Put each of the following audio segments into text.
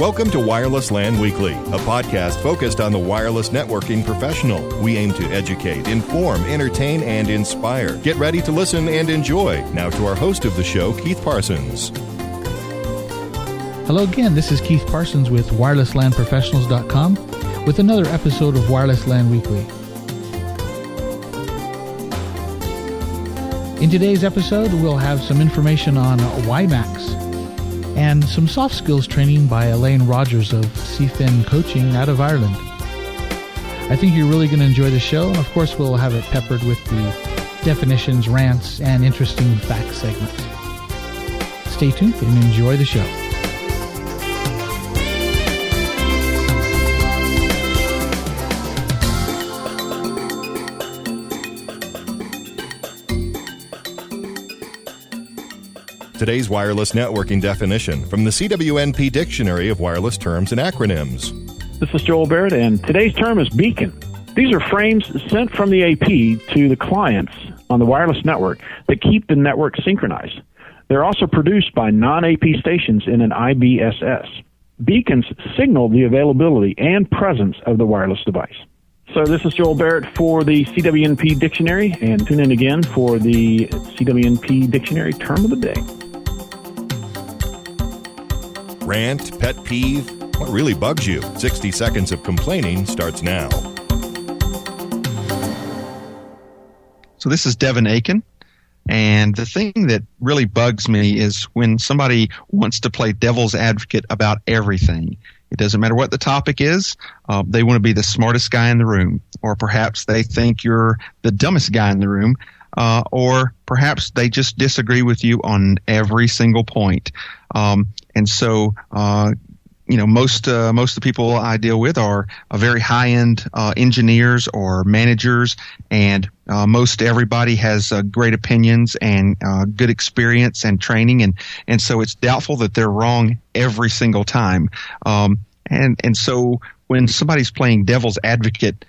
Welcome to Wireless LAN Weekly, a podcast focused on the wireless networking professional. We aim to educate, inform, entertain, and inspire. Get ready to listen and enjoy. Now to our host of the show, Keith Parsons. Hello again, this is Keith Parsons with WirelessLANProfessionals.com with another episode of Wireless LAN Weekly. In today's episode, we'll have some information on WiMAX and some soft skills training by Elaine Rogers of Seefin Coaching out of Ireland. I think you're really going to enjoy the show, and of course we'll have it peppered with the definitions, rants, and interesting fact segments. Stay tuned and enjoy the show. Today's wireless networking definition from the CWNP Dictionary of Wireless Terms and Acronyms. This is Joel Barrett, and today's term is beacon. These are frames sent from the AP to the clients on the wireless network that keep the network synchronized. They're also produced by non-AP stations in an IBSS. Beacons signal the availability and presence of the wireless device. So this is Joel Barrett for the CWNP Dictionary, and tune in again for the CWNP Dictionary Term of the Day. Rant, pet peeve, what really bugs you? 60 seconds of complaining starts now. So this is Devin Aiken, and the thing that really bugs me is when somebody wants to play devil's advocate about everything. It doesn't matter what the topic is. They want to be the smartest guy in the room, or perhaps they think you're the dumbest guy in the room, or perhaps they just disagree with you on every single point. And so, most of the people I deal with are very high-end engineers or managers, and most everybody has great opinions and good experience and training, and so it's doubtful that they're wrong every single time. And so when somebody's playing devil's advocate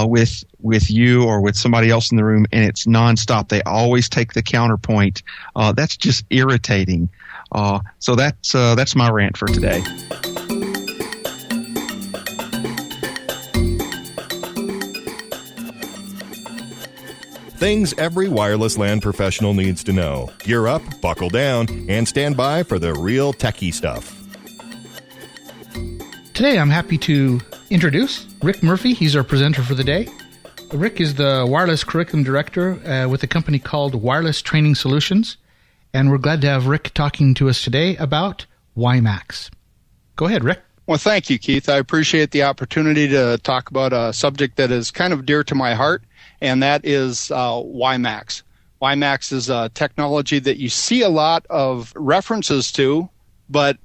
with you or with somebody else in the room, and it's nonstop, they always take the counterpoint. That's just irritating. So that's my rant for today. Things every wireless LAN professional needs to know. Gear up, buckle down, and stand by for the real techie stuff. Today I'm happy to introduce Rick Murphy. He's our presenter for the day. Rick is the Wireless Curriculum Director with a company called Wireless Training Solutions, and we're glad to have Rick talking to us today about WiMAX. Go ahead, Rick. Well, thank you, Keith. I appreciate the opportunity to talk about a subject that is kind of dear to my heart, and that is WiMAX. WiMAX is a technology that you see a lot of references to, but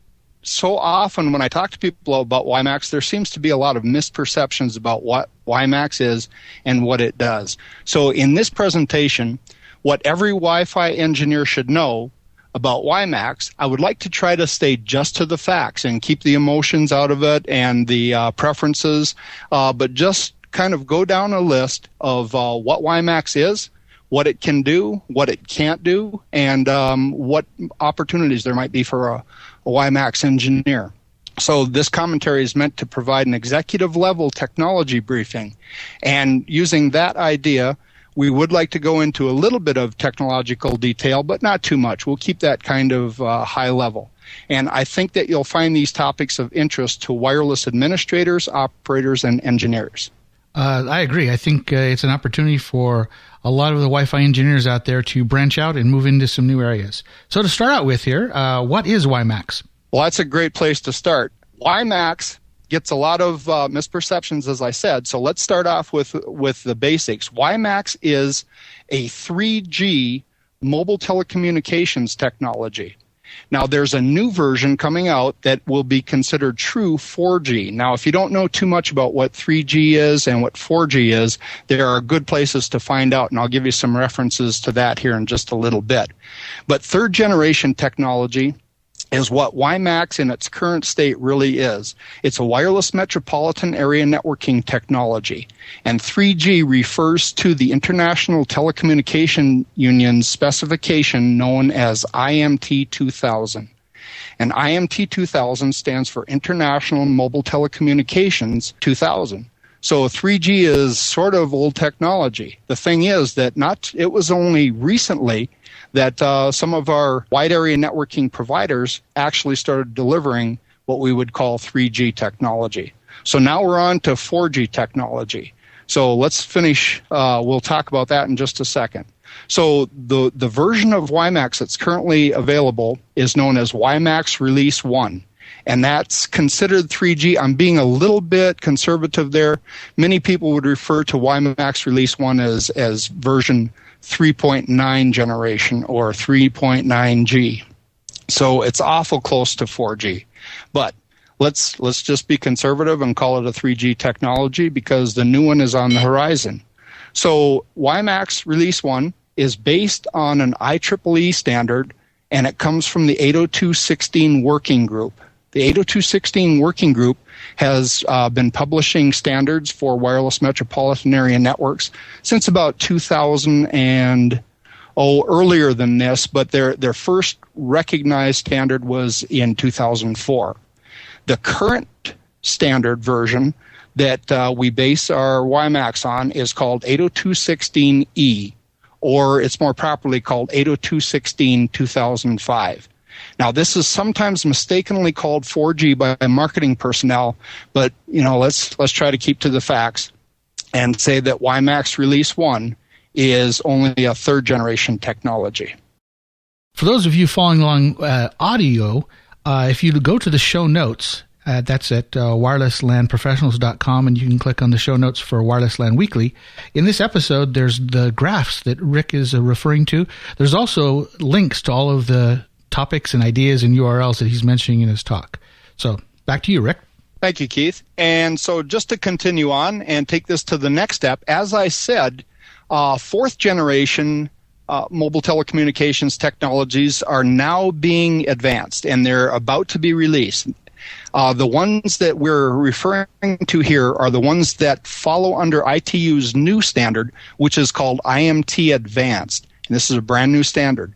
so often when I talk to people about WiMAX, there seems to be a lot of misperceptions about what WiMAX is and what it does. So in this presentation, what every Wi-Fi engineer should know about WiMAX, I would like to try to stay just to the facts and keep the emotions out of it and the preferences, but just kind of go down a list of what WiMAX is, what it can do, what it can't do, and what opportunities there might be for a WiMAX engineer. So this commentary is meant to provide an executive-level technology briefing, and using that idea, we would like to go into a little bit of technological detail, but not too much. We'll keep that kind of high level. And I think that you'll find these topics of interest to wireless administrators, operators, and engineers. I agree. I think it's an opportunity for a lot of the Wi-Fi engineers out there to branch out and move into some new areas. So to start out with here, what is WiMAX? Well, that's a great place to start. WiMAX gets a lot of misperceptions, as I said. So let's start off with the basics. WiMAX is a 3G mobile telecommunications technology. Now, there's a new version coming out that will be considered true 4G. Now, if you don't know too much about what 3G is and what 4G is, there are good places to find out, and I'll give you some references to that here in just a little bit. But third-generation technology is what WiMAX in its current state really is. It's a wireless metropolitan area networking technology. And 3G refers to the International Telecommunication Union's specification known as IMT 2000. And IMT 2000 stands for International Mobile Telecommunications 2000. So 3G is sort of old technology. The thing is that it was only recently that some of our wide area networking providers actually started delivering what we would call 3G technology. So now we're on to 4G technology. So let's finish. We'll talk about that in just a second. So the version of WiMAX that's currently available is known as WiMAX Release 1. And that's considered 3G. I'm being a little bit conservative there. Many people would refer to WiMAX Release 1 as version 3.9 generation or 3.9G. So it's awful close to 4G. But let's just be conservative and call it a 3G technology because the new one is on the horizon. So WiMAX Release 1 is based on an IEEE standard, and it comes from the 802.16 working group. The 802.16 working group has been publishing standards for wireless metropolitan area networks since about 2000 and earlier than this, but their first recognized standard was in 2004. The current standard version that we base our WiMAX on is called 802.16e, or it's more properly called 802.16 2005. Now, this is sometimes mistakenly called 4G by marketing personnel, but let's try to keep to the facts and say that WiMAX Release 1 is only a third generation technology. For those of you following along audio, if you go to the show notes, that's at wirelesslandprofessionals.com, and you can click on the show notes for Wireless LAN Weekly. In this episode, there's the graphs that Rick is referring to. There's also links to all of the topics and ideas and URLs that he's mentioning in his talk. So back to you, Rick. Thank you, Keith. And so just to continue on and take this to the next step, as I said, fourth generation mobile telecommunications technologies are now being advanced, and they're about to be released. The ones that we're referring to here are the ones that follow under ITU's new standard, which is called IMT Advanced. And this is a brand new standard.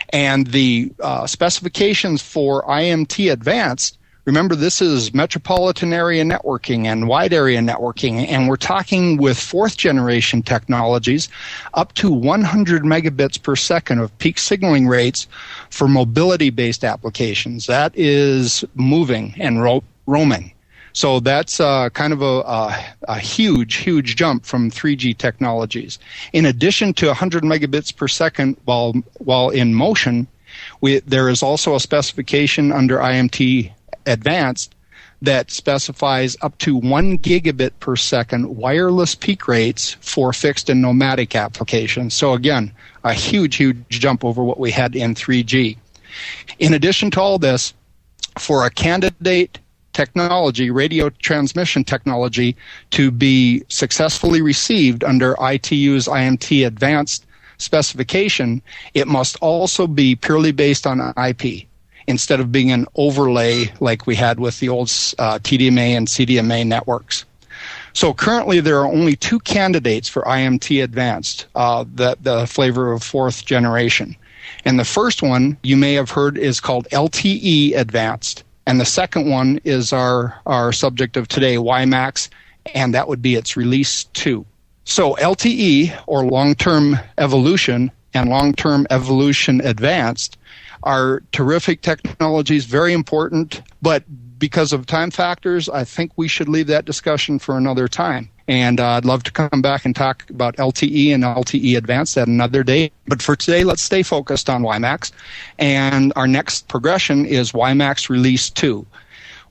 And the specifications for IMT Advanced, remember, this is metropolitan area networking and wide area networking, and we're talking with fourth generation technologies up to 100 megabits per second of peak signaling rates for mobility-based applications. That is moving and roaming. So that's kind of a huge jump from 3G technologies. In addition to 100 megabits per second while in motion, there is also a specification under IMT Advanced that specifies up to 1 gigabit per second wireless peak rates for fixed and nomadic applications. So again, a huge jump over what we had in 3G. In addition to all this, for a candidate technology, radio transmission technology, to be successfully received under ITU's IMT Advanced specification, it must also be purely based on IP instead of being an overlay like we had with the old TDMA and CDMA networks. So currently there are only two candidates for IMT Advanced, the flavor of fourth generation. And the first one you may have heard is called LTE Advanced. And the second one is our subject of today, WiMAX, and that would be its Release 2. So LTE, or Long-Term Evolution, and Long-Term Evolution Advanced are terrific technologies, very important, but because of time factors, I think we should leave that discussion for another time. And I'd love to come back and talk about LTE and LTE Advanced at another day. But for today, let's stay focused on WiMAX. And our next progression is WiMAX Release 2.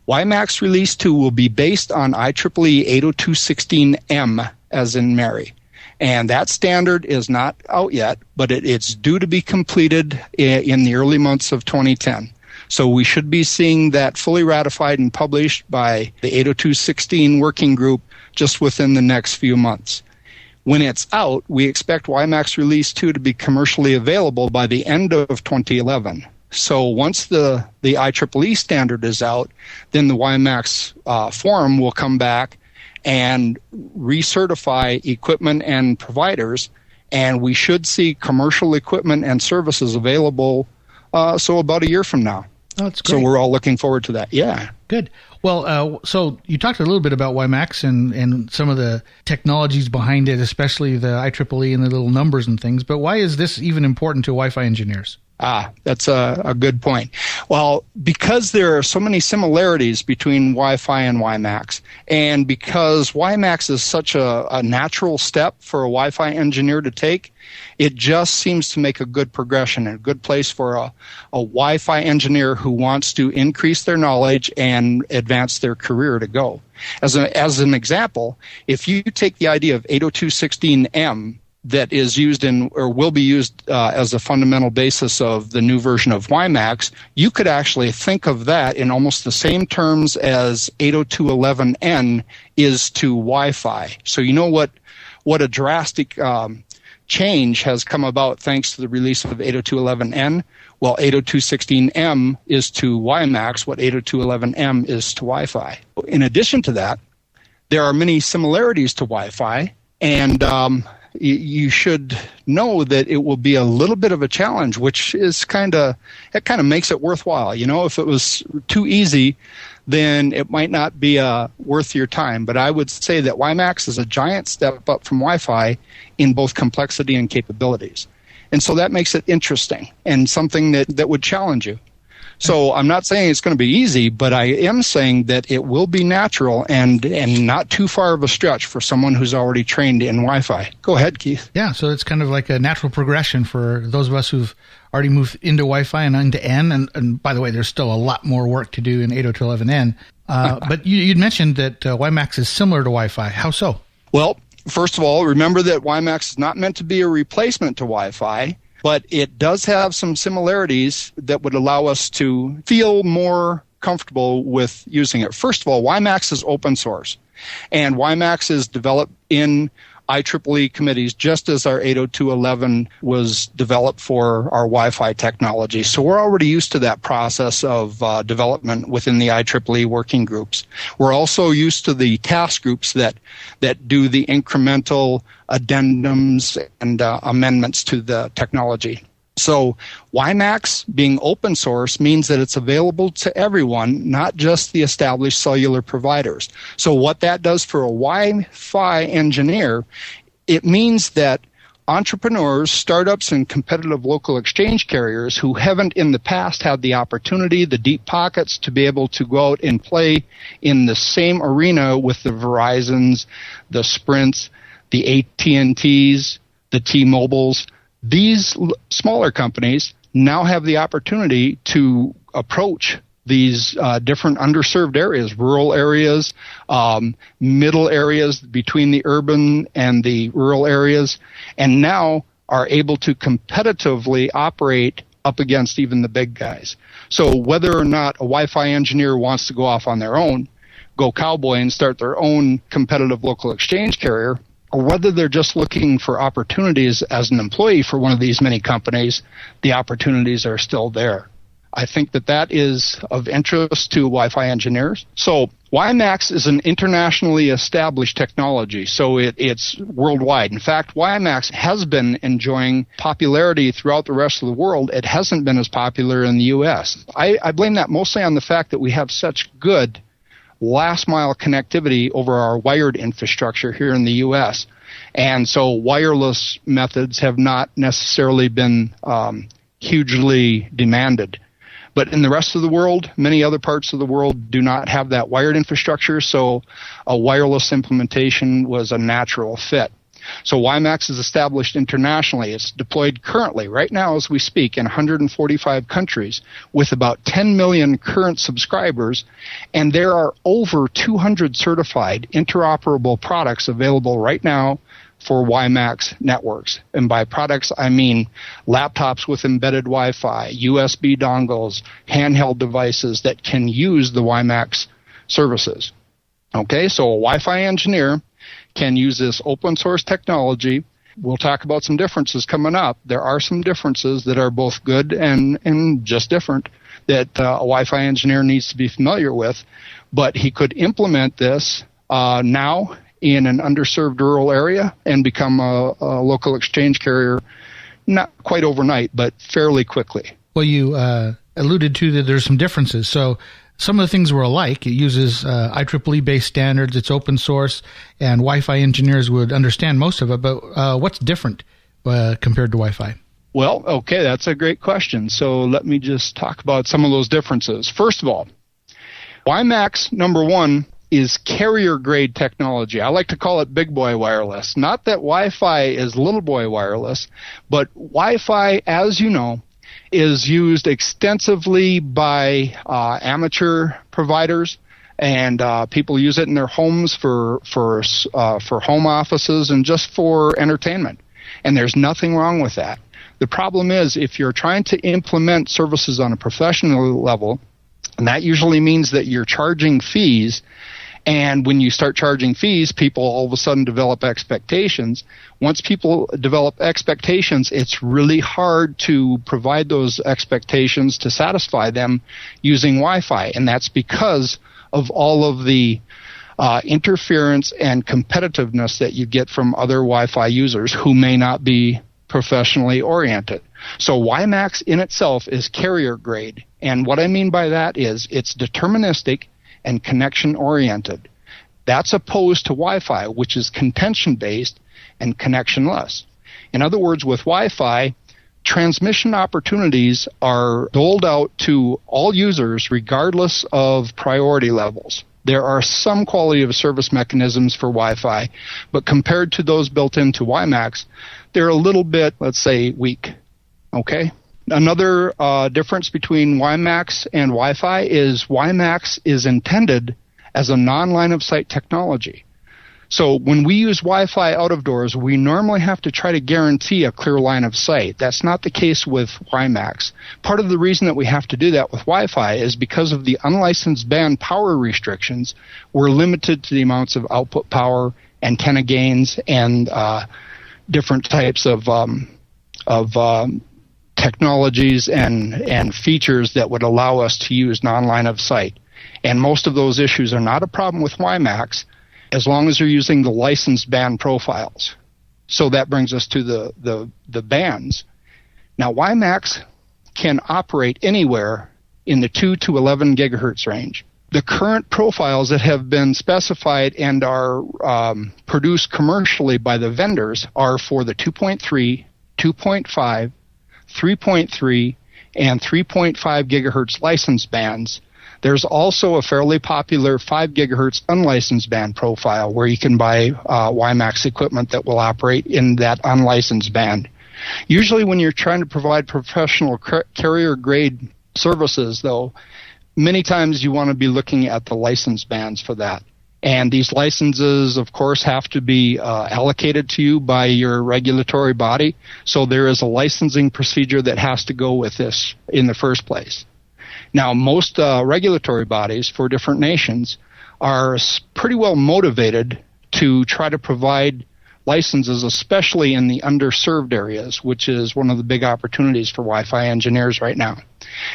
WiMAX Release 2 will be based on IEEE 802.16m, as in Mary. And that standard is not out yet, but it's due to be completed in the early months of 2010. So we should be seeing that fully ratified and published by the 802.16 working group just within the next few months. When it's out, we expect WiMAX Release 2 to be commercially available by the end of 2011. So once the IEEE standard is out, then the WiMAX forum will come back and recertify equipment and providers, and we should see commercial equipment and services available so about a year from now. Oh, that's great. So we're all looking forward to that. Yeah. Good. Well, so you talked a little bit about WiMAX and some of the technologies behind it, especially the IEEE and the little numbers and things. But why is this even important to Wi-Fi engineers? That's a good point. Well, because there are so many similarities between Wi-Fi and WiMAX, and because WiMAX is such a natural step for a Wi-Fi engineer to take, it just seems to make a good progression and a good place for a Wi-Fi engineer who wants to increase their knowledge and advance their career to go. As an example, if you take the idea of 802.16m, that is used in or will be used as a fundamental basis of the new version of WiMAX, you could actually think of that in almost the same terms as 802.11n is to Wi-Fi. So you know what a drastic change has come about thanks to the release of 802.11n? Well, 802.16m is to WiMAX what 802.11m is to Wi-Fi. In addition to that, there are many similarities to Wi-Fi, and you should know that it will be a little bit of a challenge, which is kind of makes it worthwhile. You know, if it was too easy, then it might not be worth your time. But I would say that WiMAX is a giant step up from Wi-Fi in both complexity and capabilities. And so that makes it interesting and something that would challenge you. So I'm not saying it's going to be easy, but I am saying that it will be natural and not too far of a stretch for someone who's already trained in Wi-Fi. Go ahead, Keith. Yeah, so it's kind of like a natural progression for those of us who've already moved into Wi-Fi and into N. And by the way, there's still a lot more work to do in 802.11n. But you'd mentioned that WiMAX is similar to Wi-Fi. How so? Well, first of all, remember that WiMAX is not meant to be a replacement to Wi-Fi, but it does have some similarities that would allow us to feel more comfortable with using it. First of all, WiMAX is open source, and WiMAX is developed in IEEE committees just as our 802.11 was developed for our Wi-Fi technology. So we're already used to that process of development within the IEEE working groups. We're also used to the task groups that do the incremental addendums and amendments to the technology. So WiMAX being open source means that it's available to everyone, not just the established cellular providers. So what that does for a Wi-Fi engineer, it means that entrepreneurs, startups, and competitive local exchange carriers who haven't in the past had the opportunity, the deep pockets to be able to go out and play in the same arena with the Verizons, the Sprints, the AT&Ts, the T-Mobiles, these smaller companies now have the opportunity to approach these different underserved areas, rural areas, middle areas between the urban and the rural areas, and now are able to competitively operate up against even the big guys. So whether or not a Wi-Fi engineer wants to go off on their own, go cowboy and start their own competitive local exchange carrier, or whether they're just looking for opportunities as an employee for one of these many companies, the opportunities are still there. I think that is of interest to Wi-Fi engineers. So WiMAX is an internationally established technology, so it's worldwide. In fact, WiMAX has been enjoying popularity throughout the rest of the world. It hasn't been as popular in the U.S. I blame that mostly on the fact that we have such good last-mile connectivity over our wired infrastructure here in the U.S. And so wireless methods have not necessarily been hugely demanded. But in the rest of the world, many other parts of the world do not have that wired infrastructure, so a wireless implementation was a natural fit. So WiMAX is established internationally. It's deployed currently, right now as we speak, in 145 countries with about 10 million current subscribers, and there are over 200 certified interoperable products available right now for WiMAX networks. And by products, I mean laptops with embedded Wi-Fi, USB dongles, handheld devices that can use the WiMAX services. Okay, so a Wi-Fi engineer can use this open source technology. We'll talk about some differences coming up. There are some differences that are both good and just different that a Wi-Fi engineer needs to be familiar with. But he could implement this now in an underserved rural area and become a local exchange carrier, not quite overnight, but fairly quickly. Well, you alluded to that there's some differences. So some of the things were alike. It uses IEEE-based standards. It's open source, and Wi-Fi engineers would understand most of it. But what's different compared to Wi-Fi? Well, okay, that's a great question. So let me just talk about some of those differences. First of all, WiMAX, number one, is carrier-grade technology. I like to call it big boy wireless. Not that Wi-Fi is little boy wireless, but Wi-Fi, as you know, is used extensively by amateur providers, and people use it in their homes for home offices and just for entertainment. And there's nothing wrong with that. The problem is if you're trying to implement services on a professional level, and that usually means that you're charging fees, and when you start charging fees, people all of a sudden develop expectations. Once people develop expectations, it's really hard to provide those expectations to satisfy them using Wi-Fi, and that's because of all of the interference and competitiveness that you get from other Wi-Fi users who may not be professionally oriented. So WiMAX in itself is carrier grade, and what I mean by that is it's deterministic and connection oriented. That's opposed to Wi-Fi, which is contention based and connectionless. In other words, with Wi-Fi, transmission opportunities are doled out to all users regardless of priority levels. There are some quality of service mechanisms for Wi-Fi, but compared to those built into WiMAX, they're a little bit, let's say, weak. Okay? Another difference between WiMAX and Wi-Fi is WiMAX is intended as a non-line of sight technology. So when we use Wi-Fi out of doors, we normally have to try to guarantee a clear line of sight. That's not the case with WiMAX. Part of the reason that we have to do that with Wi-Fi is because of the unlicensed band power restrictions. We're limited to the amounts of output power, antenna gains, and different types of technologies and features that would allow us to use non-line of sight. And most of those issues are not a problem with WiMAX as long as you're using the licensed band profiles. So that brings us to the bands. Now, WiMAX can operate anywhere in the 2 to 11 gigahertz range. The current profiles that have been specified and are produced commercially by the vendors are for the 2.3, 2.5, 3.3, and 3.5 gigahertz licensed bands. There's also a fairly popular 5 gigahertz unlicensed band profile where you can buy WiMAX equipment that will operate in that unlicensed band. Usually when you're trying to provide professional carrier-grade services, though, many times you want to be looking at the licensed bands for that. And these licenses, of course, have to be allocated to you by your regulatory body. So there is a licensing procedure that has to go with this in the first place. Now, most regulatory bodies for different nations are pretty well motivated to try to provide licenses, especially in the underserved areas, which is one of the big opportunities for Wi-Fi engineers right now.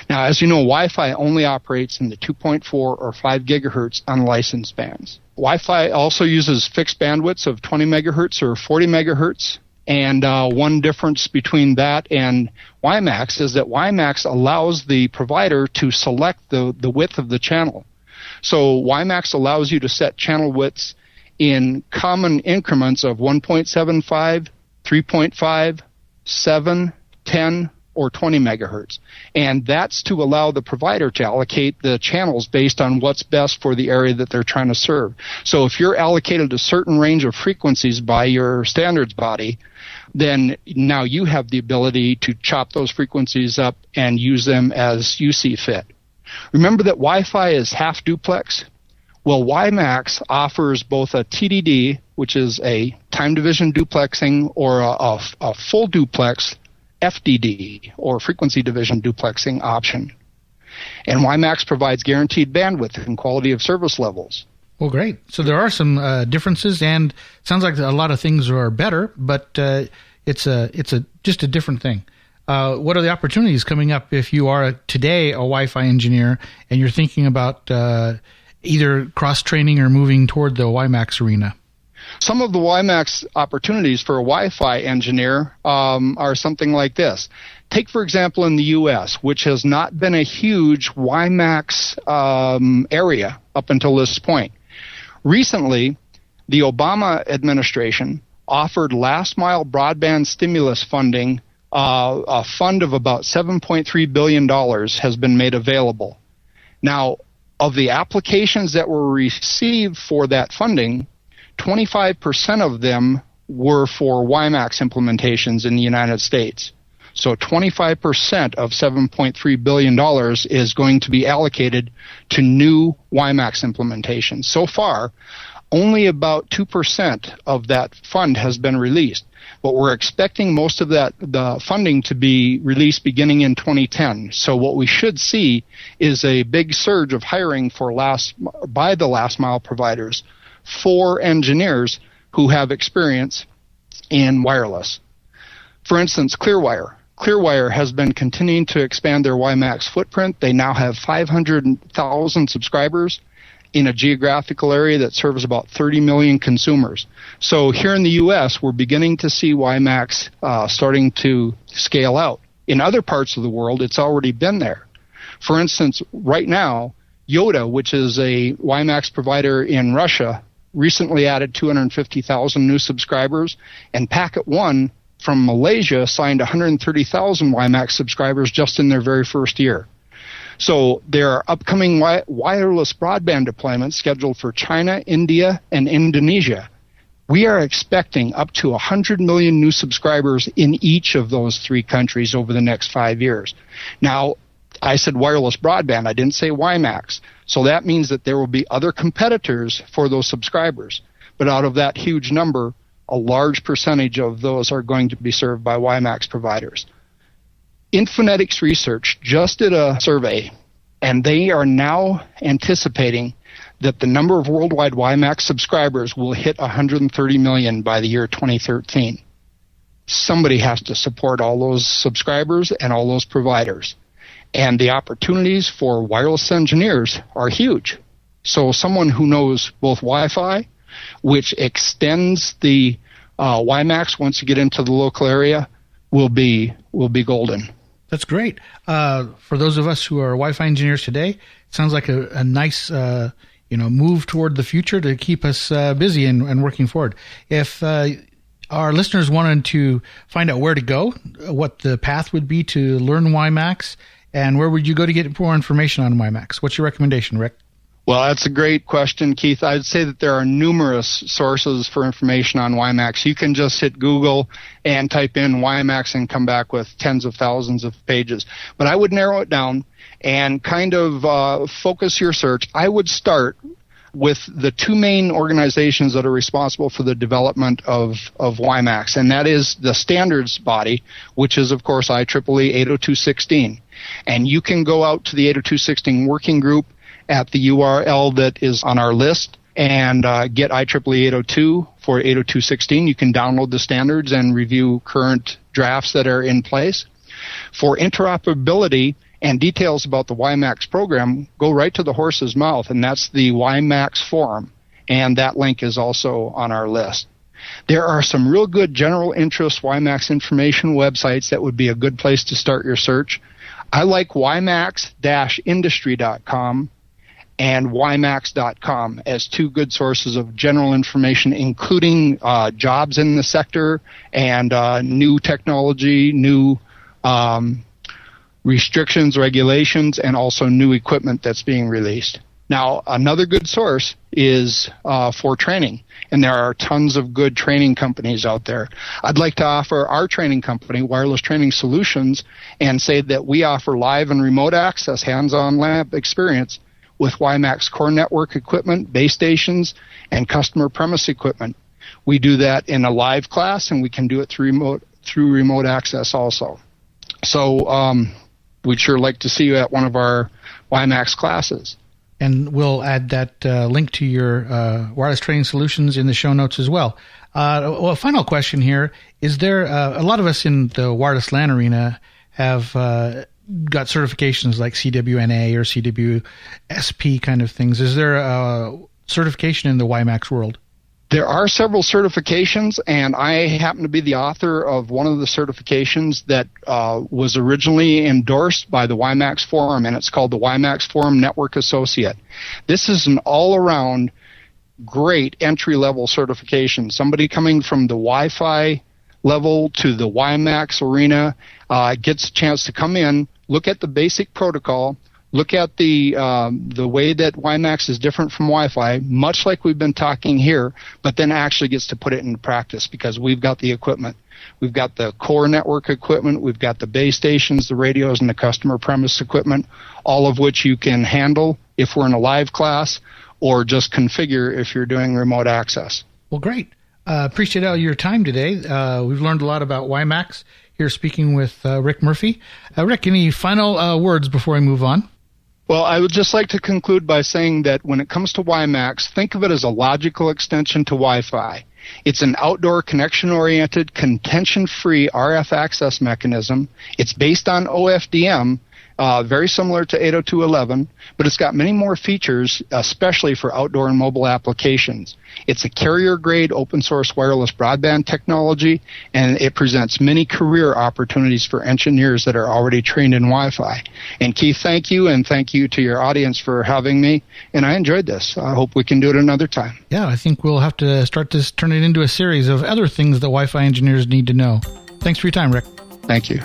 Now, as you know, Wi-Fi only operates in the 2.4 or 5 gigahertz unlicensed bands. Wi-Fi also uses fixed bandwidths of 20 megahertz or 40 megahertz. And one difference between that and WiMAX is that WiMAX allows the provider to select the width of the channel. So WiMAX allows you to set channel widths in common increments of 1.75, 3.5, 7, 10, or 20 megahertz. And that's to allow the provider to allocate the channels based on what's best for the area that they're trying to serve. So if you're allocated a certain range of frequencies by your standards body, then now you have the ability to chop those frequencies up and use them as you see fit. Remember that Wi-Fi is half duplex? Well, WiMAX offers both a TDD, which is a time division duplexing, or a full duplex FDD, or frequency division duplexing option. And WiMAX provides guaranteed bandwidth and quality of service levels. Well, great. So there are some differences, and it sounds like a lot of things are better, but it's just a different thing. What are the opportunities coming up if you are today a Wi-Fi engineer and you're thinking about either cross-training or moving toward the WiMAX arena? Some of the WiMAX opportunities for a Wi-Fi engineer are something like this. Take, for example, in the U.S., which has not been a huge WiMAX area up until this point. Recently, the Obama administration offered last-mile broadband stimulus funding. A fund of about $7.3 billion has been made available. Now, of the applications that were received for that funding, 25% of them were for WiMAX implementations in the United States. So 25% of $7.3 billion is going to be allocated to new WiMAX implementations. So far, only about 2% of that fund has been released. But we're expecting most of the funding to be released beginning in 2010. So what we should see is a big surge of hiring by the last mile providers for engineers who have experience in wireless. For instance, Clearwire. Clearwire has been continuing to expand their WiMAX footprint. They now have 500,000 subscribers in a geographical area that serves about 30 million consumers. So here in the U.S., we're beginning to see WiMAX starting to scale out. In other parts of the world, it's already been there. For instance, right now, Yoda, which is a WiMAX provider in Russia, recently added 250,000 new subscribers, and Packet One from Malaysia signed 130,000 WiMAX subscribers just in their very first year. So there are upcoming wireless broadband deployments scheduled for China, India, and Indonesia. We are expecting up to 100 million new subscribers in each of those three countries over the next 5 years. Now, I said wireless broadband. I didn't say WiMAX. So that means that there will be other competitors for those subscribers. But out of that huge number, a large percentage of those are going to be served by WiMAX providers. Infonetics Research just did a survey, and they are now anticipating that the number of worldwide WiMAX subscribers will hit 130 million by the year 2013. Somebody has to support all those subscribers and all those providers. And the opportunities for wireless engineers are huge. So someone who knows both Wi-Fi, which extends the WiMAX once you get into the local area, will be golden. That's great. For those of us who are Wi-Fi engineers today, it sounds like a nice move toward the future to keep us busy and working forward. If our listeners wanted to find out where to go, what the path would be to learn WiMAX, and where would you go to get more information on WiMAX? What's your recommendation, Rick? Well, that's a great question, Keith. I'd say that there are numerous sources for information on WiMAX. You can just hit Google and type in WiMAX and come back with tens of thousands of pages. But I would narrow it down and kind of focus your search. I would start with the two main organizations that are responsible for the development of WiMAX, and that is the standards body, which is, of course, IEEE 802.16. And you can go out to the 802.16 working group at the URL that is on our list and get IEEE 802 for 802.16. You can download the standards and review current drafts that are in place. For interoperability and details about the WiMAX program, go right to the horse's mouth, and that's the WiMAX forum, and that link is also on our list. There are some real good general interest WiMAX information websites that would be a good place to start your search. I like WiMAX-industry.com and WiMAX.com as two good sources of general information, including jobs in the sector and new technology, new restrictions, regulations, and also new equipment that's being released. Now, another good source is for training, and there are tons of good training companies out there. I'd like to offer our training company, Wireless Training Solutions, and say that we offer live and remote access, hands-on lab experience with WiMAX core network equipment, base stations, and customer premise equipment. We do that in a live class, and we can do it through remote access also. So we'd sure like to see you at one of our WiMAX classes. And we'll add that link to your wireless training solutions in the show notes as well. Well, final question here. Is there a lot of us in the wireless LAN arena have got certifications like CWNA or CWSP kind of things. Is there a certification in the WiMAX world? There are several certifications, and I happen to be the author of one of the certifications that was originally endorsed by the WiMAX Forum, and it's called the WiMAX Forum Network Associate. This is an all-around great entry-level certification. Somebody coming from the Wi-Fi level to the WiMAX arena gets a chance to come in, look at the basic protocol, look at the way that WiMAX is different from Wi-Fi, much like we've been talking here, but then actually gets to put it into practice because we've got the equipment. We've got the core network equipment, we've got the base stations, the radios, and the customer premise equipment, all of which you can handle if we're in a live class or just configure if you're doing remote access. Well, great. Appreciate all your time today. We've learned a lot about WiMAX here speaking with Rick Murphy. Rick, any final words before I move on? Well, I would just like to conclude by saying that when it comes to WiMAX, think of it as a logical extension to Wi-Fi. It's an outdoor connection-oriented, contention-free RF access mechanism. It's based on OFDM, very similar to 802.11, but it's got many more features, especially for outdoor and mobile applications. It's a carrier-grade open-source wireless broadband technology, and it presents many career opportunities for engineers that are already trained in Wi-Fi. And Keith, thank you, and thank you to your audience for having me, and I enjoyed this. I hope we can do it another time. Yeah, I think we'll have to start to turn it into a series of other things that Wi-Fi engineers need to know. Thanks for your time, Rick. Thank you.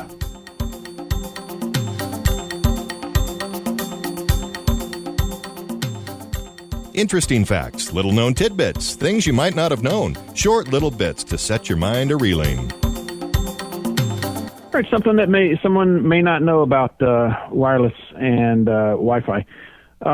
Interesting facts, little-known tidbits, things you might not have known, short little bits to set your mind a-reeling. All right, something that someone may not know about wireless and Wi-Fi.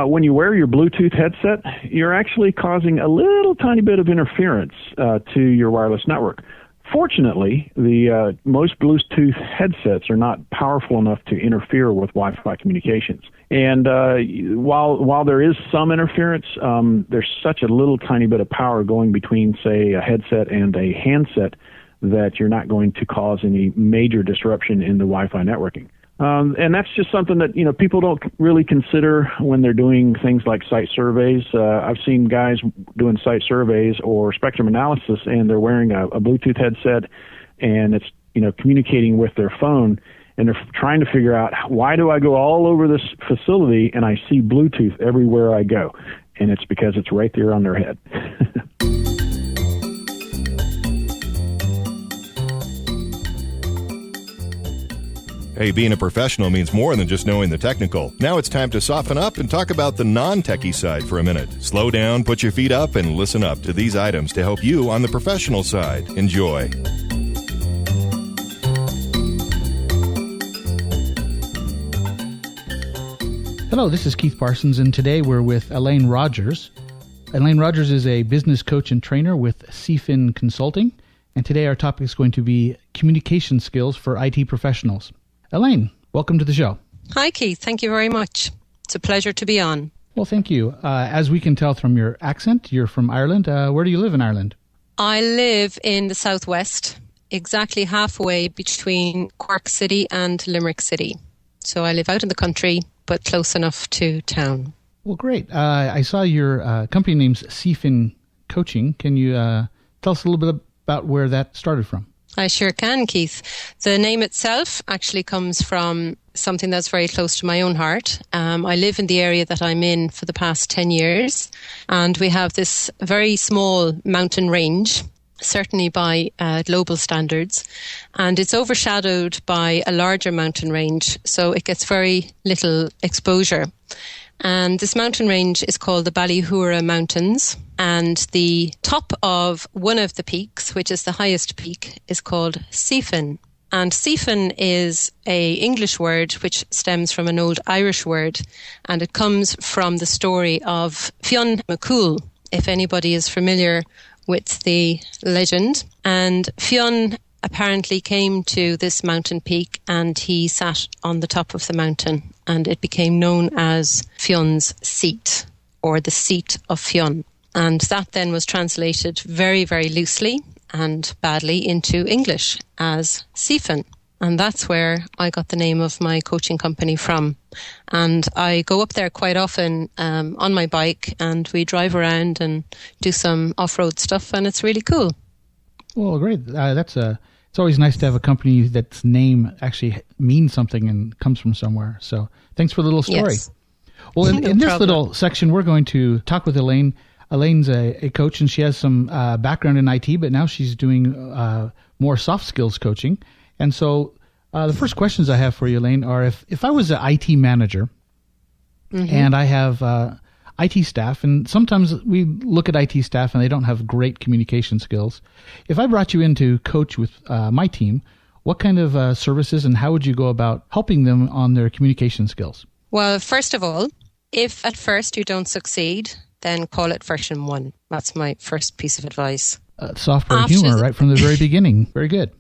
When you wear your Bluetooth headset, you're actually causing a little tiny bit of interference to your wireless network. Fortunately, the most Bluetooth headsets are not powerful enough to interfere with Wi-Fi communications. And while there is some interference, there's such a little tiny bit of power going between, say, a headset and a handset that you're not going to cause any major disruption in the Wi-Fi networking. And that's just something that, people don't really consider when they're doing things like site surveys. I've seen guys doing site surveys or spectrum analysis, and they're wearing a Bluetooth headset, and it's, communicating with their phone, and they're trying to figure out, why do I go all over this facility and I see Bluetooth everywhere I go? And it's because it's right there on their head. Hey, being a professional means more than just knowing the technical. Now it's time to soften up and talk about the non-techie side for a minute. Slow down, put your feet up, and listen up to these items to help you on the professional side. Enjoy. Hello, this is Keith Parsons, and today we're with Elaine Rogers. Elaine Rogers is a business coach and trainer with Seefin Consulting, and today our topic is going to be communication skills for IT professionals. Elaine, welcome to the show. Hi, Keith. Thank you very much. It's a pleasure to be on. Well, thank you. As we can tell from your accent, you're from Ireland. Where do you live in Ireland? I live in the southwest, exactly halfway between Cork City and Limerick City. So I live out in the country, but close enough to town. Well, great. I saw your company name's Seefin Coaching. Can you tell us a little bit about where that started from? I sure can, Keith. The name itself actually comes from something that's very close to my own heart. I live in the area that I'm in for the past 10 years, and we have this very small mountain range, certainly by global standards, and it's overshadowed by a larger mountain range, so it gets very little exposure. And this mountain range is called the Ballyhoura Mountains, and the top of one of the peaks, which is the highest peak, is called Seefin. And Seefin is an English word which stems from an old Irish word, and it comes from the story of Fionn McCool, if anybody is familiar with the legend. And Fionn apparently came to this mountain peak and he sat on the top of the mountain, and it became known as Fionn's Seat, or the Seat of Fionn. And that then was translated very, very loosely and badly into English as Seefin. And that's where I got the name of my coaching company from. And I go up there quite often on my bike, and we drive around and do some off-road stuff, and it's really cool. Well, great. It's always nice to have a company that's name actually means something and comes from somewhere. So thanks for the little story. Yes. Well, in this little section, we're going to talk with Elaine. Elaine's a coach, and she has some background in IT, but now she's doing more soft skills coaching. And so the first questions I have for you, Elaine, are if I was an IT manager and I have IT staff, and sometimes we look at IT staff and they don't have great communication skills. If I brought you in to coach with my team, what kind of services and how would you go about helping them on their communication skills? Well, first of all, if at first you don't succeed, then call it version 1. That's my first piece of advice. Software humor right from the very beginning. Very good.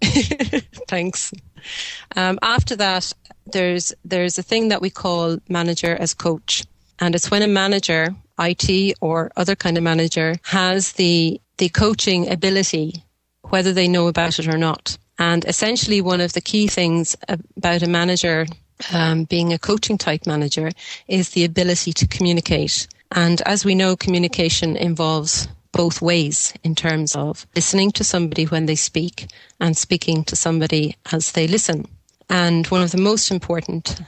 Thanks. After that, there's a thing that we call manager as coach. And it's when a manager, IT or other kind of manager, has the coaching ability, whether they know about it or not. And essentially one of the key things about a manager being a coaching type manager is the ability to communicate. And as we know, communication involves both ways in terms of listening to somebody when they speak and speaking to somebody as they listen. And one of the most important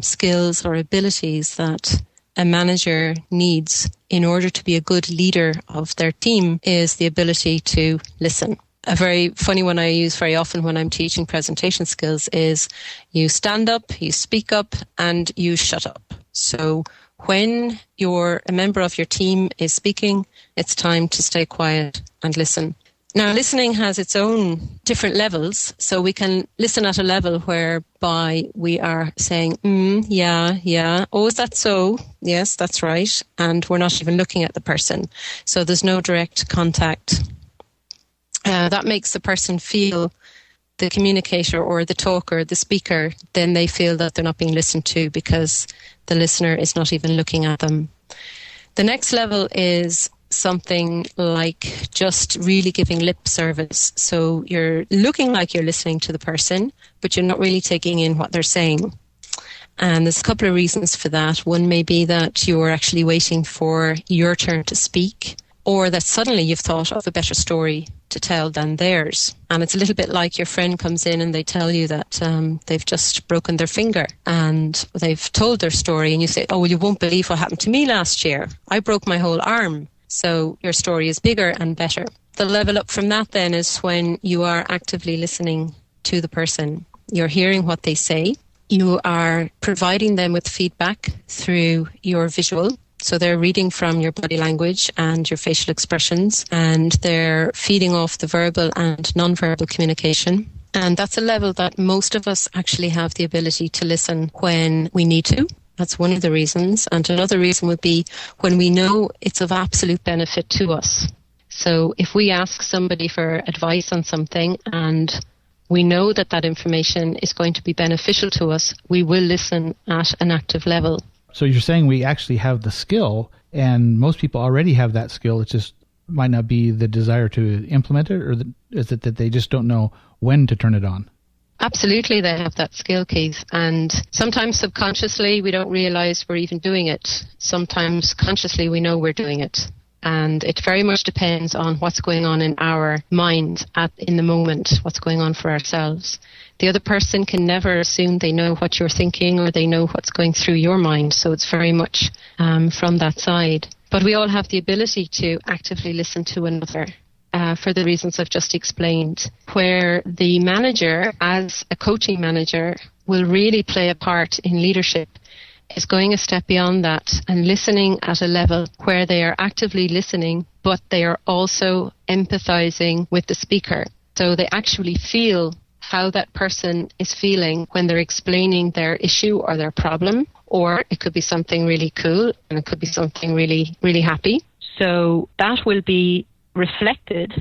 skills or abilities that a manager needs in order to be a good leader of their team is the ability to listen. A very funny one I use very often when I'm teaching presentation skills is you stand up, you speak up, and you shut up. So when a member of your team is speaking, it's time to stay quiet and listen. Now, listening has its own different levels. So we can listen at a level whereby we are saying, yeah. Oh, is that so? Yes, that's right. And we're not even looking at the person. So there's no direct contact. That makes the person feel, the communicator or the talker, the speaker, then they feel that they're not being listened to because the listener is not even looking at them. The next level is something like just really giving lip service. So you're looking like you're listening to the person, but you're not really taking in what they're saying. And there's a couple of reasons for that. One may be that you're actually waiting for your turn to speak, or that suddenly you've thought of a better story to tell than theirs. And it's a little bit like your friend comes in and they tell you that they've just broken their finger and they've told their story, and you say, oh, well, you won't believe what happened to me last year. I broke my whole arm. So your story is bigger and better. The level up from that then is when you are actively listening to the person. You're hearing what they say. You are providing them with feedback through your visual. So they're reading from your body language and your facial expressions, and they're feeding off the verbal and non-verbal communication. And that's a level that most of us actually have the ability to listen when we need to. That's one of the reasons. And another reason would be when we know it's of absolute benefit to us. So if we ask somebody for advice on something and we know that that information is going to be beneficial to us, we will listen at an active level. So you're saying we actually have the skill, and most people already have that skill. It just might not be the desire to implement it, or is it that they just don't know when to turn it on? Absolutely, they have that skill, Keith. And sometimes subconsciously we don't realize we're even doing it. Sometimes consciously we know we're doing it. And it very much depends on what's going on in our mind in the moment, what's going on for ourselves. The other person can never assume they know what you're thinking or they know what's going through your mind. So it's very much from that side. But we all have the ability to actively listen to another. For the reasons I've just explained, where the manager, as a coaching manager, will really play a part in leadership, is going a step beyond that and listening at a level where they are actively listening, but they are also empathizing with the speaker. So they actually feel how that person is feeling when they're explaining their issue or their problem, or it could be something really cool and it could be something really, really happy. So that will be reflected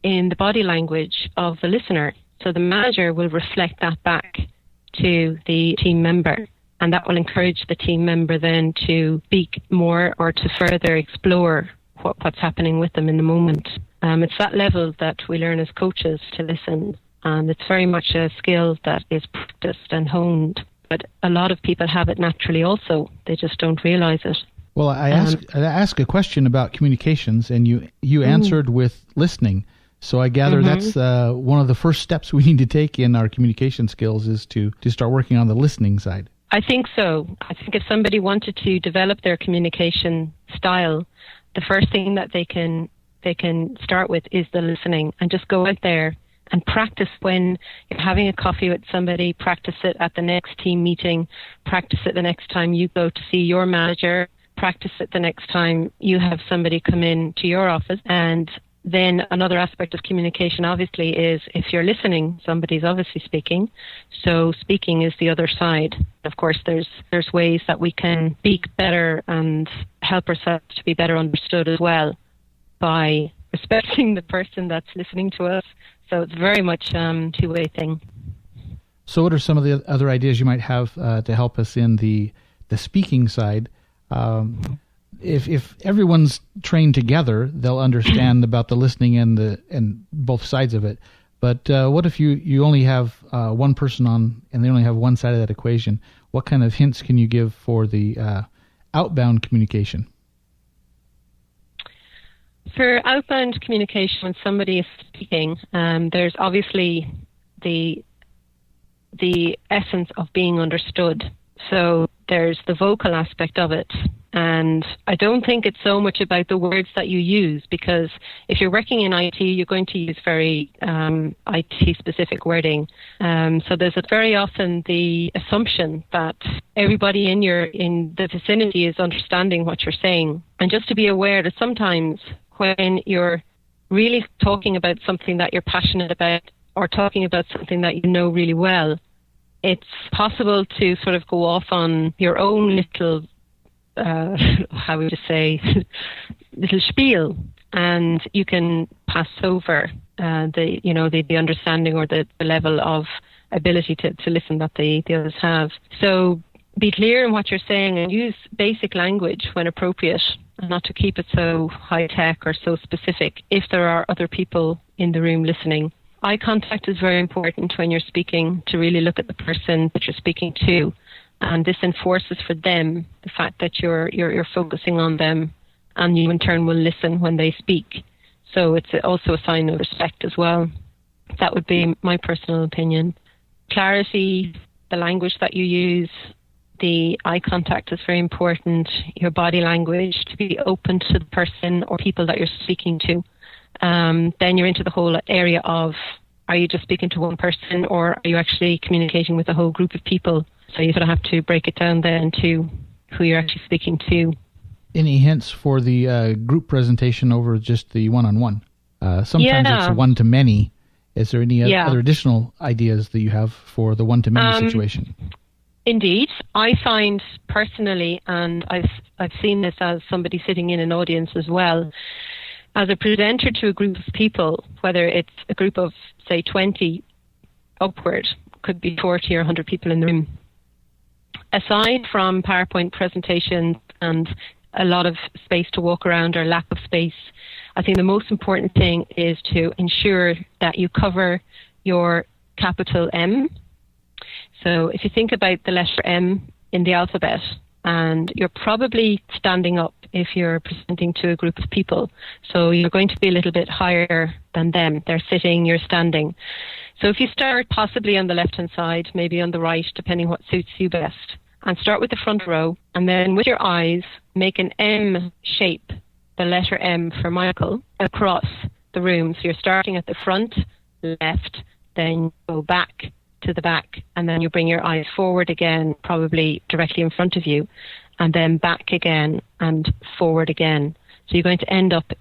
in the body language of the listener. So the manager will reflect that back to the team member, and that will encourage the team member then to speak more or to further explore what's happening with them in the moment. It's that level that we learn as coaches to listen. And it's very much a skill that is practiced and honed. But a lot of people have it naturally also. They just don't realize it. Well, I asked a question about communications, and you answered with listening. So I gather that's one of the first steps we need to take in our communication skills is to start working on the listening side. I think so. I think if somebody wanted to develop their communication style, the first thing that they can start with is the listening, and just go out there and practice when you're having a coffee with somebody, practice it at the next team meeting, practice it the next time you go to see your manager, practice it the next time you have somebody come in to your office. And then another aspect of communication, obviously, is if you're listening, somebody's obviously speaking. So speaking is the other side. Of course, there's ways that we can speak better and help ourselves to be better understood as well by respecting the person that's listening to us. So it's very much a two-way thing. So what are some of the other ideas you might have to help us in the speaking side? If everyone's trained together, they'll understand about the listening and both sides of it. But what if you only have one person on and they only have one side of that equation? What kind of hints can you give for the outbound communication? For outbound communication, when somebody is speaking, there's obviously the essence of being understood. So there's the vocal aspect of it. And I don't think it's so much about the words that you use, because if you're working in IT, you're going to use very IT-specific wording. So there's very often the assumption that everybody in the vicinity is understanding what you're saying. And just to be aware that sometimes when you're really talking about something that you're passionate about or talking about something that you know really well, it's possible to sort of go off on your own little how would you say, little spiel, and you can pass over the understanding or the level of ability to listen that the others have. So be clear in what you're saying and use basic language when appropriate, and not to keep it so high tech or so specific if there are other people in the room listening. Eye contact is very important when you're speaking, to really look at the person that you're speaking to. And this enforces for them the fact that you're focusing on them, and you in turn will listen when they speak. So it's also a sign of respect as well. That would be my personal opinion. Clarity, the language that you use, the eye contact is very important. Your body language, to be open to the person or people that you're speaking to. Then you're into the whole area of, are you just speaking to one person, or are you actually communicating with a whole group of people? So you sort of have to break it down then to who you're actually speaking to. Any hints for the group presentation over just the one-on-one? Sometimes it's one-to-many. Is there any other additional ideas that you have for the one-to-many situation? Indeed. I find personally, and I've seen this as somebody sitting in an audience as well, as a presenter to a group of people, whether it's a group of, say, 20 upward, could be 40 or 100 people in the room. Aside from PowerPoint presentations and a lot of space to walk around or lack of space, I think the most important thing is to ensure that you cover your capital M. So if you think about the letter M in the alphabet, and you're probably standing up if you're presenting to a group of people. So you're going to be a little bit higher than them. They're sitting, you're standing. So if you start possibly on the left-hand side, maybe on the right, depending what suits you best, and start with the front row, and then with your eyes, make an M shape, the letter M for Michael, across the room. So you're starting at the front, left, then go back to the back, and then you bring your eyes forward again, probably directly in front of you, and then back again and forward again. So you're going to end up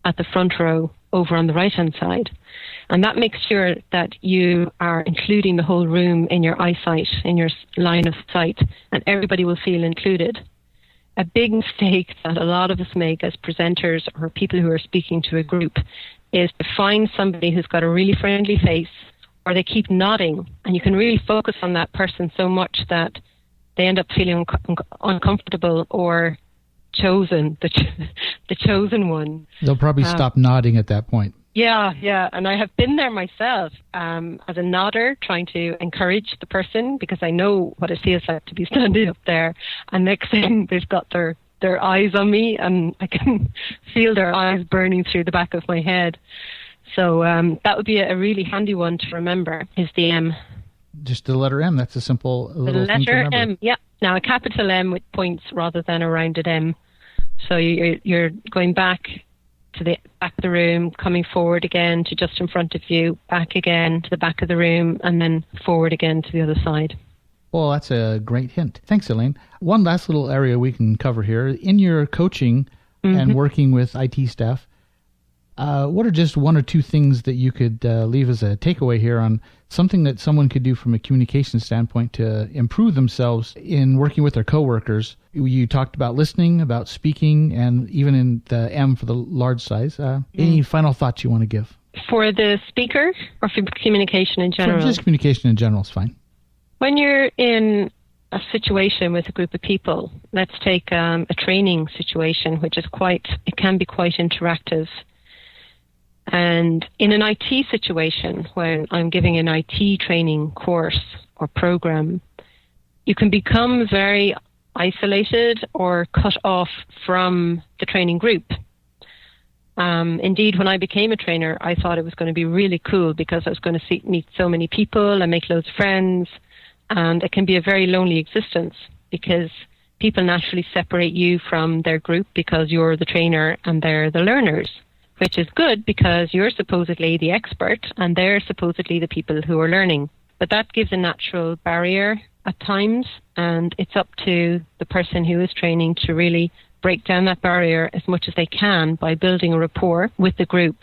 at the front row over on the right-hand side. And that makes sure that you are including the whole room in your eyesight, in your line of sight, and everybody will feel included. A big mistake that a lot of us make as presenters or people who are speaking to a group is to find somebody who's got a really friendly face, or they keep nodding, and you can really focus on that person so much that they end up feeling uncomfortable or chosen, the chosen one. They'll probably stop nodding at that point. Yeah. And I have been there myself as a nodder, trying to encourage the person because I know what it feels like to be standing up there. And next thing, they've got their eyes on me and I can feel their eyes burning through the back of my head. So that would be a really handy one to remember is the M. Just the letter M. That's a simple little thing to remember. The letter M, yeah. Now a capital M with points rather than a rounded M. So you're going back to the back of the room, coming forward again to just in front of you, back again to the back of the room, and then forward again to the other side. Well, that's a great hint. Thanks, Elaine. One last little area we can cover here. In your coaching and working with IT staff, what are just one or two things that you could leave as a takeaway here on something that someone could do from a communication standpoint to improve themselves in working with their coworkers? You talked about listening, about speaking, and even in the M for the large size. Any final thoughts you want to give? For the speaker or for communication in general? For just communication in general is fine. When you're in a situation with a group of people, let's take a training situation, which is it can be quite interactive. And in an IT situation, when I'm giving an IT training course or program, you can become very isolated or cut off from the training group. Indeed, when I became a trainer, I thought it was going to be really cool because I was going to meet so many people and make loads of friends. And it can be a very lonely existence because people naturally separate you from their group because you're the trainer and they're the learners. Which is good because you're supposedly the expert and they're supposedly the people who are learning. But that gives a natural barrier at times, and it's up to the person who is training to really break down that barrier as much as they can by building a rapport with the group.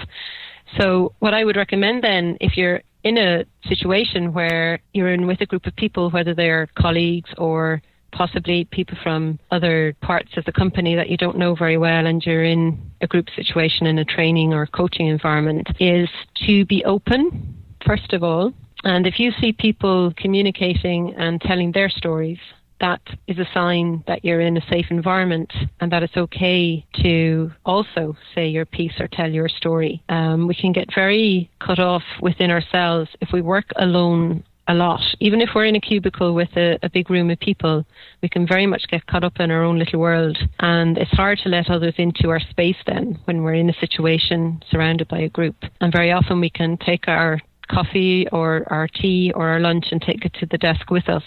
So what I would recommend then, if you're in a situation where you're in with a group of people, whether they're colleagues or possibly people from other parts of the company that you don't know very well and you're in a group situation in a training or coaching environment, is to be open, first of all. And if you see people communicating and telling their stories, that is a sign that you're in a safe environment and that it's okay to also say your piece or tell your story. We can get very cut off within ourselves if we work alone a lot. Even if we're in a cubicle with a big room of people, we can very much get caught up in our own little world. And it's hard to let others into our space then when we're in a situation surrounded by a group. And very often we can take our coffee or our tea or our lunch and take it to the desk with us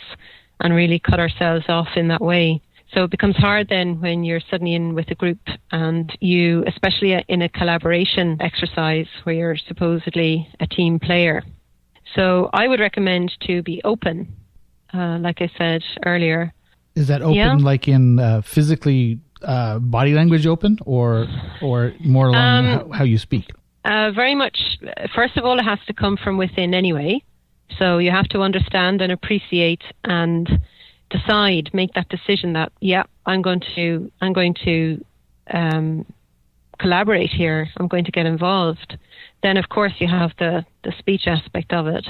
and really cut ourselves off in that way. So it becomes hard then when you're suddenly in with a group and you, especially in a collaboration exercise where you're supposedly a team player. So I would recommend to be open, like I said earlier. Is that open like in physically body language open or more along how you speak? Very much. First of all, it has to come from within anyway. So you have to understand and appreciate and decide, make that decision that, I'm going to collaborate here. I'm going to get involved. Then, of course, you have the speech aspect of it,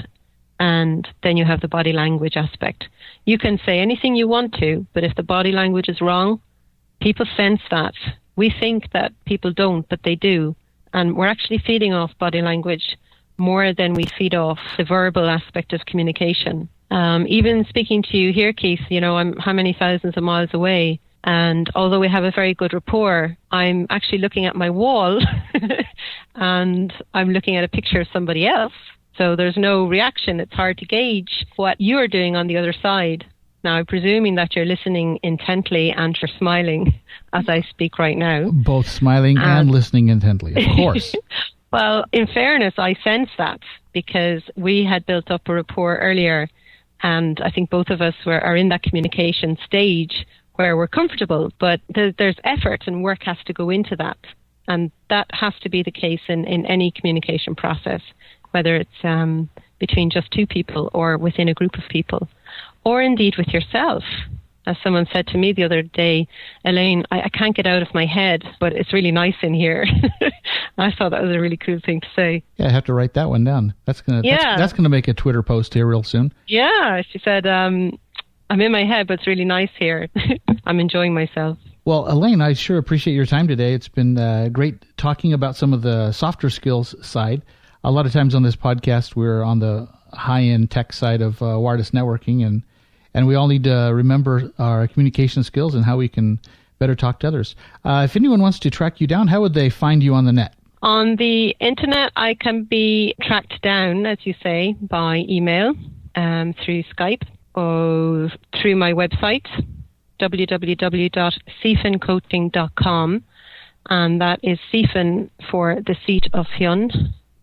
and then you have the body language aspect. You can say anything you want to, but if the body language is wrong, people sense that. We think that people don't, but they do. And we're actually feeding off body language more than we feed off the verbal aspect of communication. Even speaking to you here, Keith, I'm how many thousands of miles away. And although we have a very good rapport, I'm actually looking at my wall and I'm looking at a picture of somebody else. So there's no reaction. It's hard to gauge what you're doing on the other side. Now, I'm presuming that you're listening intently and you're smiling as I speak right now. Both smiling and listening intently, of course. Well, in fairness, I sense that because we had built up a rapport earlier, and I think both of us are in that communication stage where we're comfortable, but there's effort and work has to go into that. And that has to be the case in any communication process, whether it's between just two people or within a group of people, or indeed with yourself. As someone said to me the other day, Elaine, I can't get out of my head, but it's really nice in here. I thought that was a really cool thing to say. Yeah, I have to write that one down. That's gonna make a Twitter post here real soon. Yeah, she said, I'm in my head, but it's really nice here. I'm enjoying myself. Well, Elaine, I sure appreciate your time today. It's been great talking about some of the softer skills side. A lot of times on this podcast, we're on the high-end tech side of wireless networking, and we all need to remember our communication skills and how we can better talk to others. If anyone wants to track you down, how would they find you on the net? On the internet, I can be tracked down, as you say, by email, through Skype, or through my website, www.seefincoaching.com, and that is Seefin for the seat of Hyun,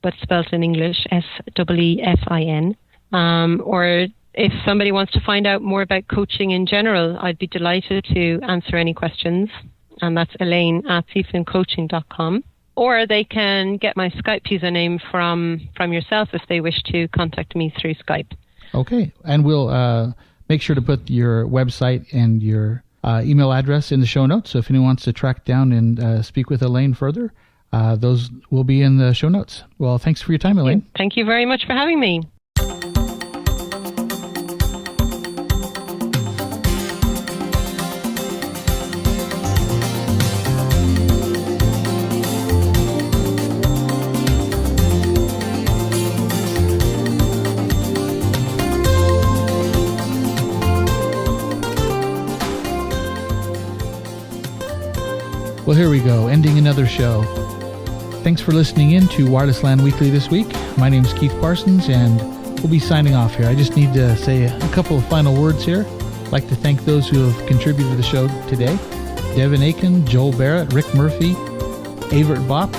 but spelled in English, S-E-E-F-I-N. Or if somebody wants to find out more about coaching in general, I'd be delighted to answer any questions, and that's Elaine at seefincoaching.com. Or they can get my Skype username from yourself if they wish to contact me through Skype. Okay, and we'll make sure to put your website and your email address in the show notes. So if anyone wants to track down and speak with Elaine further, those will be in the show notes. Well, thanks for your time, Elaine. Thank you very much for having me. Well, here we go, ending another show. Thanks for listening in to Wireless LAN Weekly this week. My name is Keith Parsons, and we'll be signing off here. I just need to say a couple of final words here. I'd like to thank those who have contributed to the show today. Devin Aiken, Joel Barrett, Rick Murphy, Avert Bopp,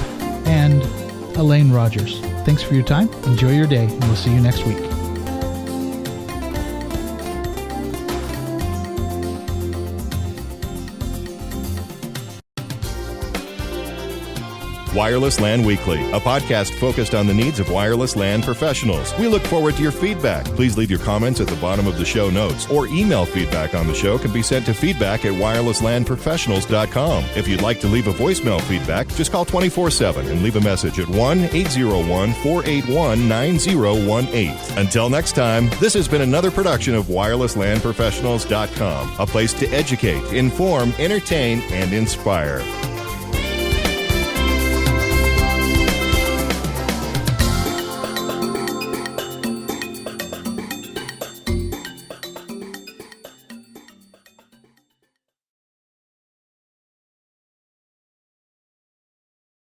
and Elaine Rogers. Thanks for your time. Enjoy your day, and we'll see you next week. Wireless LAN Weekly, a podcast focused on the needs of wireless LAN professionals. We look forward to your feedback. Please leave your comments at the bottom of the show notes, or email feedback on the show can be sent to feedback@wirelesslanprofessionals.com. If you'd like to leave a voicemail feedback, just call 24/7 and leave a message at 1-801-481-9018. Until next time, this has been another production of wirelesslanprofessionals.com, a place to educate, inform, entertain, and inspire.